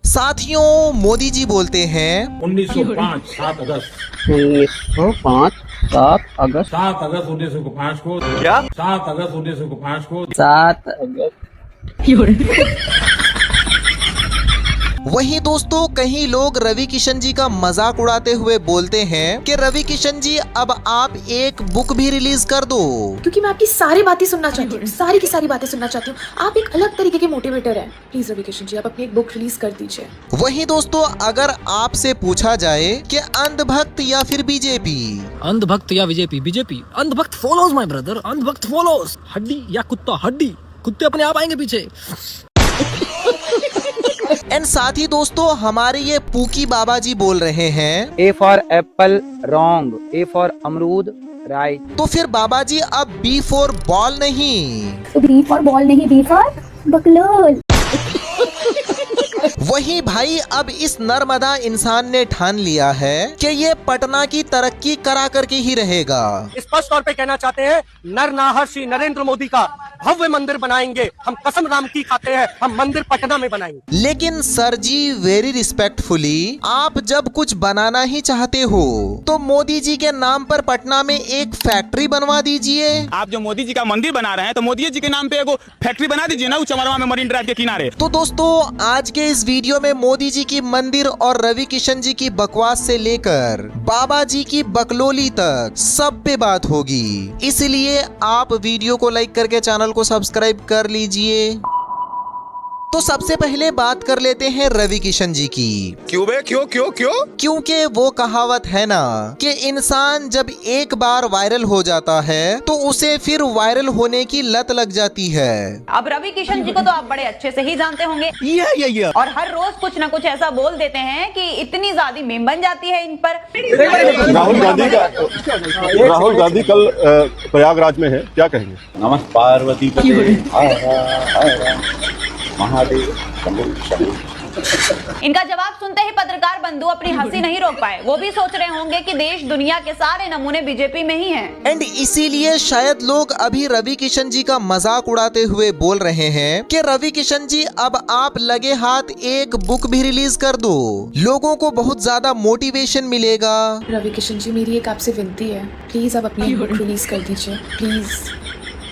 साथियों, मोदी जी बोलते हैं 1905 7 अगस्त 1905 7 अगस्त 7 अगस्त 1905 को क्या 7 अगस्त 1905 को 7 अगस्त। वहीं दोस्तों, कहीं लोग रवि किशन जी का मजाक उड़ाते हुए बोलते हैं कि रवि किशन जी अब आप एक बुक भी रिलीज कर दो, क्योंकि मैं आपकी सारी बातें सुनना चाहती हूँ, सारी की सारी बातें सुनना चाहती हूँ। आप एक अलग तरीके के मोटिवेटर हैं। प्लीज रवि किशन जी, आप अपनी एक बुक रिलीज कर दीजिए। वहीं दोस्तों, अगर आपसे पूछा जाए कि अंधभक्त या फिर बीजेपी, अंधभक्त या बीजेपी? बीजेपी। अंधभक्त फॉलोज माय ब्रदर, अंधभक्त फॉलोज। हड्डी या कुत्ता? हड्डी। कुत्ते अपने आप आएंगे पीछे। एंड साथ ही दोस्तों, हमारे ये पूकी बाबा जी बोल रहे हैं A for Apple wrong, A for अमरूद राइट। तो फिर बाबा जी अब बी फॉर बॉल नहीं। तो बी फॉर बॉल नहीं, बी फॉर बकलोल। वही भाई, अब इस नर्मदा इंसान ने ठान लिया है कि ये पटना की तरक्की करा करके ही रहेगा। स्पष्ट तौर पे कहना चाहते हैं, नर नाहर श्री नरेंद्र मोदी का भव्य मंदिर बनाएंगे। हम कसम राम की खाते हैं, हम मंदिर पटना में बनाएंगे। लेकिन सर जी, वेरी रिस्पेक्टफुली, आप जब कुछ बनाना ही चाहते हो तो मोदी जी के नाम पर पटना में एक फैक्ट्री बनवा दीजिए। आप जो मोदी जी का मंदिर बना रहे हैं तो मोदी जी के नाम पे एगो फैक्ट्री बना दीजिए ना, चमरवा में मरीन ड्राइव के किनारे। तो दोस्तों, आज के इस वीडियो में मोदी जी की मंदिर और रवि किशन जी की बकवास से लेकर बाबा जी की बकलोली तक सब पे बात होगी। इसलिए आप वीडियो को लाइक करके चैनल को सब्सक्राइब कर लीजिए। तो सबसे पहले बात कर लेते हैं रवि किशन जी की। क्यों बे? क्यों क्यों क्यों? क्योंकि वो कहावत है ना कि इंसान जब एक बार वायरल हो जाता है तो उसे फिर वायरल होने की लत लग जाती है। अब रवि किशन जी को तो आप बड़े अच्छे से ही जानते होंगे और हर रोज कुछ ना कुछ ऐसा बोल देते हैं कि इतनी ज्यादा मीम बन जाती है इन पर। राहुल गांधी कल प्रयागराज में है, क्या कहेंगे? नमः पार्वती महादेव। इनका जवाब सुनते ही पत्रकार बंधु अपनी हंसी नहीं रोक पाए। वो भी सोच रहे होंगे कि देश दुनिया के सारे नमूने बीजेपी में ही हैं। एंड इसीलिए शायद लोग अभी रवि किशन जी का मजाक उड़ाते हुए बोल रहे हैं कि रवि किशन जी अब आप लगे हाथ एक बुक भी रिलीज कर दो, लोगों को बहुत ज्यादा मोटिवेशन मिलेगा। रवि किशन जी, मेरी एक आपसे विनती है, प्लीज आप अपनी बुक रिलीज कर दीजिए। प्लीज,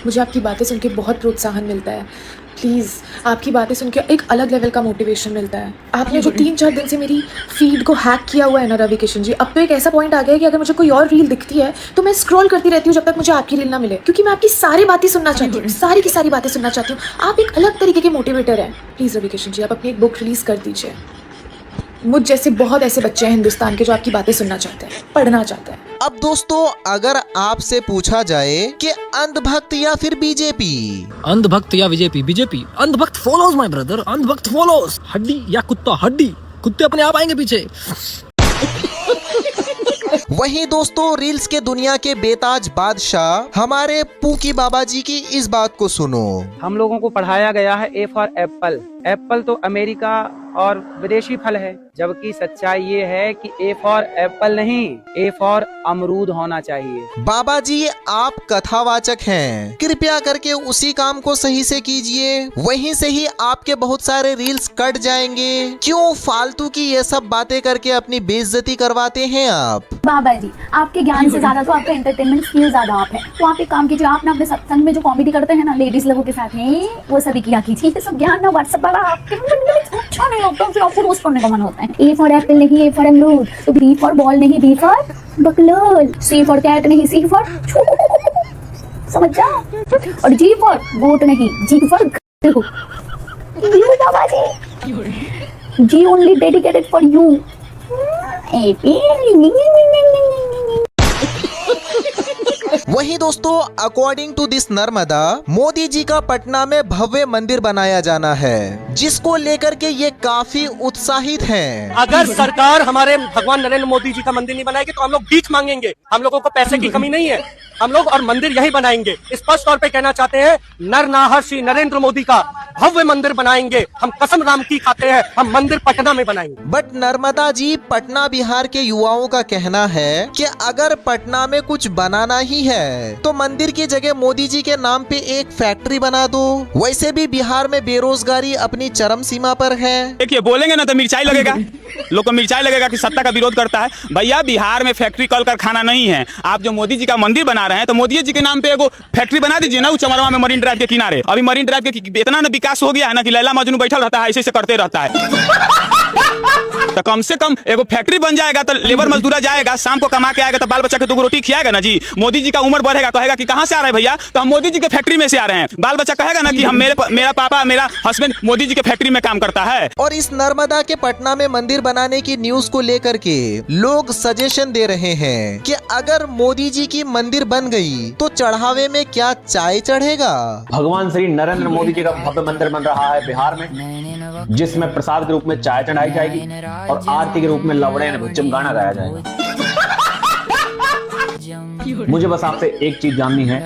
मुझे आपकी बातें सुन के बहुत प्रोत्साहन मिलता है। प्लीज़, आपकी बातें सुन के एक अलग लेवल का मोटिवेशन मिलता है। आपने जो 3-4 दिन से मेरी फीड को हैक किया हुआ है ना रवि किशन जी, अब तो एक ऐसा पॉइंट आ गया है कि अगर मुझे कोई और रील दिखती है तो मैं स्क्रॉल करती रहती हूँ जब तक मुझे आपकी रील ना मिले, क्योंकि मैं आपकी सारी बातें सुनना चाहती हूँ, सारी की सारी बातें सुनना चाहती हूँ। आप एक अलग तरीके के मोटिवेटर हैं। प्लीज़ रवि किशन जी, आप अपनी एक बुक रिलीज़ कर दीजिए। मुझ जैसे बहुत ऐसे बच्चे हैं हिंदुस्तान के जो आपकी बातें सुनना चाहते हैं, पढ़ना चाहते हैं। अब दोस्तों, अगर आपसे पूछा जाए कि अंधभक्त या फिर बीजेपी, अंधभक्त या बीजेपी? बीजेपी। अंधभक्त फॉलोज माय ब्रदर, अंधभक्त फॉलोज। हड्डी या कुत्ता? हड्डी। कुत्ते अपने आप आएंगे पीछे। वहीं दोस्तों, रील्स के दुनिया के बेताज बादशाह हमारे पूकी बाबा जी की इस बात को सुनो। हम लोगों को पढ़ाया गया है A फॉर एप्पल। एप्पल तो अमेरिका और विदेशी फल है, जबकि सच्चाई ये है कि A फॉर एप्पल नहीं, A फॉर अमरूद होना चाहिए। बाबा जी, आप कथावाचक हैं, कृपया करके उसी काम को सही से कीजिए, वहीं से ही आपके बहुत सारे रील्स कट जाएंगे। क्यों फालतू की ये सब बातें करके अपनी बेइज्जती करवाते हैं आप? बाबा जी, आपके ज्ञान से ज्यादा तो आपका एंटरटेनमेंट स्किल ज्यादा आप है। तो आप एक काम कीजिए, आप ना अपने सत्संग में जो कॉमेडी करते हैं ना लेडीज लोगों के साथ में, वो सभी किया कीजिए। ये सब ज्ञान ना व्हाट्सएप वाला आपके अच्छा नहीं लगता, फिर आपको रोज करने का मन होता है। A फॉर एप्पल नहीं, A फॉर अमरूद। तो B फॉर बॉल नहीं, B फॉर बकलोल। C फॉर कैट नहीं, C फॉर समझ जाओ। और G फॉर गोट नहीं, G फॉर बाबा ji, G only dedicated for you. वहीं दोस्तों, according to this Narmada, Modi ji का पटना में भव्य मंदिर बनाया जाना है, जिसको लेकर के ये काफी उत्साहित हैं। अगर सरकार हमारे भगवान नरेंद्र मोदी जी का मंदिर नहीं बनाएगी तो हम लोग भीख मांगेंगे। हम लोगों को पैसे की कमी नहीं है। हम लोग और मंदिर यही बनाएंगे। स्पष्ट तौर पे कहना चाहते हैं, नरनाहर श्री नरेंद्र मोदी का भव्य मंदिर बनाएंगे। हम कसम राम की खाते हैं, हम मंदिर पटना में बनाएंगे। बट नर्मदा जी, पटना बिहार के युवाओं का कहना है कि अगर पटना में कुछ बनाना ही है तो मंदिर की जगह मोदी जी के नाम पे एक फैक्ट्री बना दो। वैसे भी बिहार में बेरोजगारी अपनी चरम सीमा पर है। देखिए, बोलेंगे ना तो मिर्चाई लगेगा, लोग को मिर्चाई लगेगा कि सत्ता का विरोध करता है। भैया, बिहार में फैक्ट्री कल कारखाना नहीं है। आप जो मोदी जी का मंदिर बना रहे हैं तो मोदी जी के नाम पे एगो फैक्ट्री बना दीजिए ना, चमरवा में मरीन ड्राइव के किनारे। अभी मरीन ड्राइव के इतना ना विकास हो गया है ना कि लैला मजनू बैठल रहता है, ऐसे करते रहता है। तो कम से कम एगो फैक्ट्री बन जाएगा तो लेबर मजदूरा जाएगा, शाम को कमा के आएगा तो बाल बच्चा के 2 रोटी खिलाएगा ना जी। मोदी जी का उम्र बढ़ेगा, कहेगा कि कहां से आ रहे हैं भैया, तो हम मोदी जी के फैक्ट्री में से आ रहे हैं। बाल बच्चा कहेगा ना कि हम मेरा पापा, मेरा हस्बैंड मोदी जी के फैक्ट्री में काम करता है। और इस नर्मदा के पटना में मंदिर बनाने की न्यूज को लेकर के लोग सजेशन दे रहे हैं कि अगर मोदी जी की मंदिर बन गई तो चढ़ावे में क्या चाय चढ़ेगा। भगवान श्री नरेंद्र मोदी जी का भव्य मंदिर बन रहा है बिहार में, जिसमें प्रसाद के रूप में चाय चढ़ाई जाएगी और आरती के रूप में लवड़े ने भुच्चम गाना गाया जाएगा। मुझे बस आपसे एक चीज जाननी है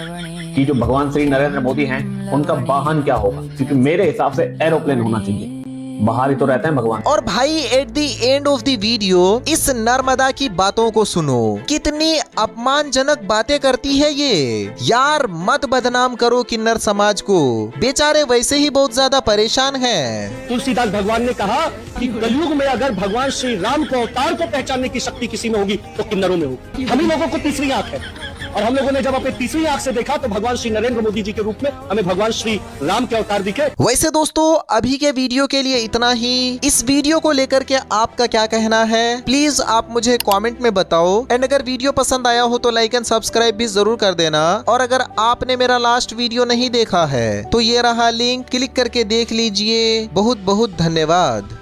कि जो भगवान श्री नरेंद्र मोदी हैं, उनका वाहन क्या होगा, क्योंकि मेरे हिसाब से एरोप्लेन होना चाहिए। बाहर ही तो रहते हैं भगवान। और भाई, at the end of the video इस नर्मदा की बातों को सुनो, कितनी अपमानजनक बातें करती है ये। यार, मत बदनाम करो किन्नर समाज को, बेचारे वैसे ही बहुत ज्यादा परेशान हैं। तुलसीदास भगवान ने कहा कि कलयुग में अगर भगवान श्री राम को अवतार को पहचानने की शक्ति किसी में होगी तो किन्नरों में होगी। हम ही लोगों को तीसरी आंख है, और हम लोगों ने जब अपने तीसरी आंख से देखा तो भगवान श्री नरेंद्र मोदी जी के रूप में हमें भगवान श्री राम के अवतार दिखे। वैसे दोस्तों, अभी के वीडियो के लिए इतना ही। इस वीडियो को लेकर के आपका क्या कहना है, प्लीज आप मुझे कमेंट में बताओ। एंड अगर वीडियो पसंद आया हो तो लाइक एंड सब्सक्राइब भी जरूर कर देना। और अगर आपने मेरा लास्ट वीडियो नहीं देखा है तो ये रहा लिंक, क्लिक करके देख लीजिए। बहुत बहुत धन्यवाद।